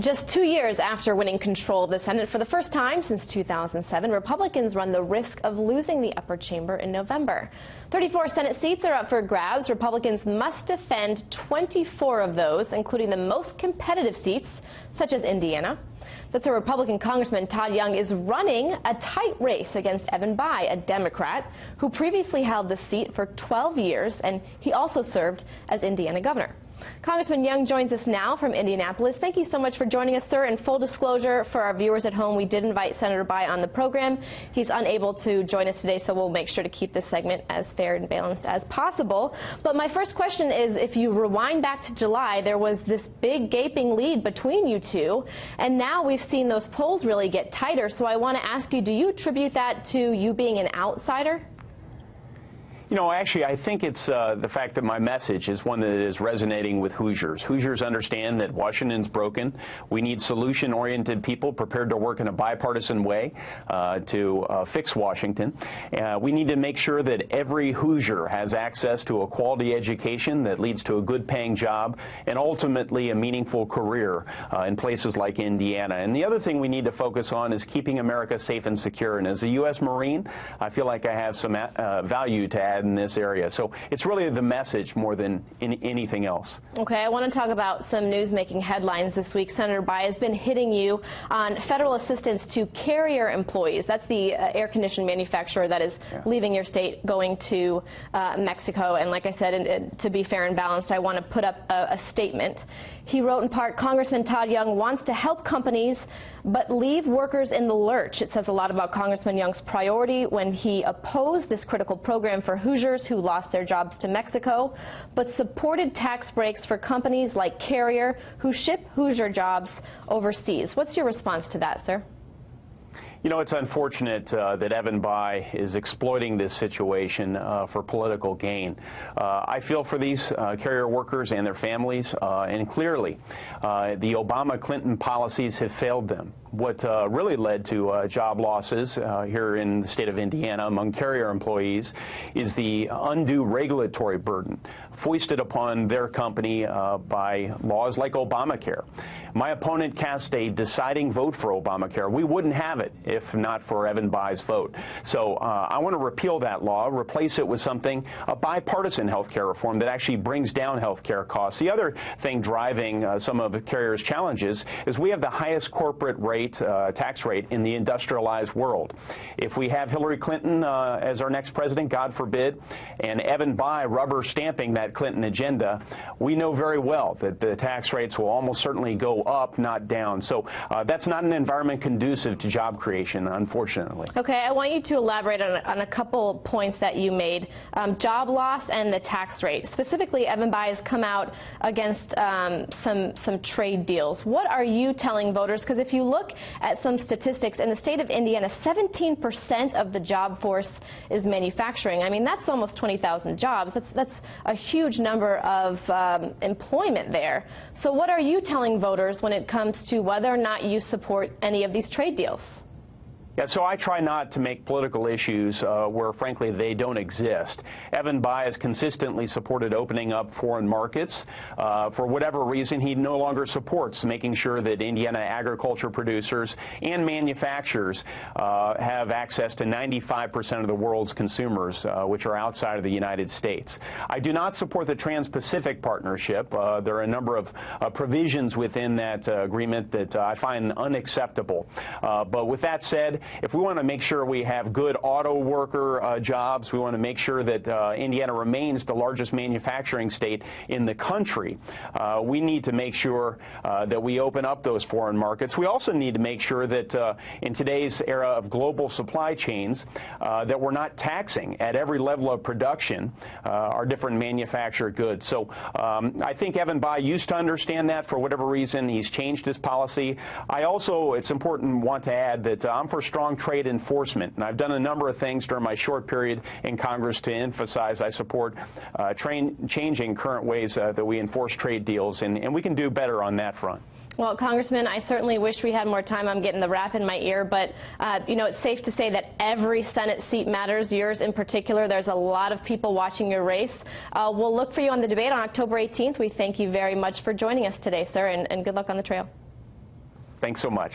Just 2 years after winning control of the Senate for the first time since 2007, Republicans run the risk of losing the upper chamber in November. 34 Senate seats are up for grabs. Republicans must defend 24 of those, including the most competitive seats, such as Indiana. That's where Republican Congressman Todd Young is running a tight race against Evan Bayh, a Democrat who previously held the seat for 12 years, and he also served as Indiana governor. Congressman Young joins us now from Indianapolis. Thank you so much for joining us, sir. In full disclosure for our viewers at home, we did invite Senator Bayh on the program. He's unable to join us today, so we'll make sure to keep this segment as fair and balanced as possible. But my first question is, if you rewind back to July, there was this big gaping lead between you two, and now we've seen those polls really get tighter. So I want to ask you, do you attribute that to you being an outsider? You know, actually, I think it's the fact that my message is one that is resonating with Hoosiers. Hoosiers understand that Washington's broken. We need solution-oriented people prepared to work in a bipartisan way to fix Washington. We need to make sure that every Hoosier has access to a quality education that leads to a good-paying job and ultimately a meaningful career in places like Indiana. And the other thing we need to focus on is keeping America safe and secure. And as a U.S. Marine, I feel like I have some value to add in this area. So it's really the message more than anything else. Okay, I want to talk about some news-making headlines this week. Senator Bayh has been hitting you on federal assistance to Carrier employees. That's the air conditioning manufacturer that is leaving your state, going to Mexico. And like I said, and to be fair and balanced, I want to put up a statement. He wrote in part, Congressman Todd Young wants to help companies but leave workers in the lurch. It says a lot about Congressman Young's priority when he opposed this critical program for Hoosiers who lost their jobs to Mexico, but supported tax breaks for companies like Carrier who ship Hoosier jobs overseas. What's your response to that, sir? You know, it's unfortunate that Evan Bayh is exploiting this situation for political gain. I feel for these Carrier workers and their families, and clearly the Obama-Clinton policies have failed them. What really led to job losses here in the state of Indiana among Carrier employees is the undue regulatory burden foisted upon their company by laws like Obamacare. My opponent cast a deciding vote for Obamacare. We wouldn't have it if not for Evan Bayh's vote. So I want to repeal that law, replace it with something, a bipartisan health care reform that actually brings down health care costs. The other thing driving some of Carrier's challenges is we have the highest corporate rate, tax rate in the industrialized world. If we have Hillary Clinton as our next president, God forbid, and Evan Bayh rubber stamping that Clinton agenda, we know very well that the tax rates will almost certainly go up, not down. So that's not an environment conducive to job creation, unfortunately. Okay, I want you to elaborate on a couple points that you made. Job loss and the tax rate. Specifically, Evan Bayh has come out against some trade deals. What are you telling voters? Because if you look at some statistics, in the state of Indiana, 17% of the job force is manufacturing. I mean, that's almost 20,000 jobs. That's a huge number of employment there. So what are you telling voters when it comes to whether or not you support any of these trade deals? Yeah, so I try not to make political issues where, frankly, they don't exist. Evan Bayh has consistently supported opening up foreign markets. For whatever reason, he no longer supports making sure that Indiana agriculture producers and manufacturers have access to 95% of the world's consumers, which are outside of the United States. I do not support the Trans-Pacific Partnership. There are a number of provisions within that agreement that I find unacceptable. But with that said, if we want to make sure we have good auto worker jobs, we want to make sure that Indiana remains the largest manufacturing state in the country, we need to make sure that we open up those foreign markets. We also need to make sure that in today's era of global supply chains, that we're not taxing at every level of production our different manufactured goods. So I think Evan Bayh used to understand that. For whatever reason, he's changed his policy. I also, it's important, want to add that I'm for strong trade enforcement, and I've done a number of things during my short period in Congress to emphasize I support changing current ways that we enforce trade deals, and we can do better on that front. Well, Congressman, I certainly wish we had more time. I'm getting the rap in my ear, but you know, it's safe to say that every Senate seat matters, yours in particular. There's a lot of people watching your race. We'll look for you on the debate on October 18th. We thank you very much for joining us today, sir, and good luck on the trail. Thanks so much.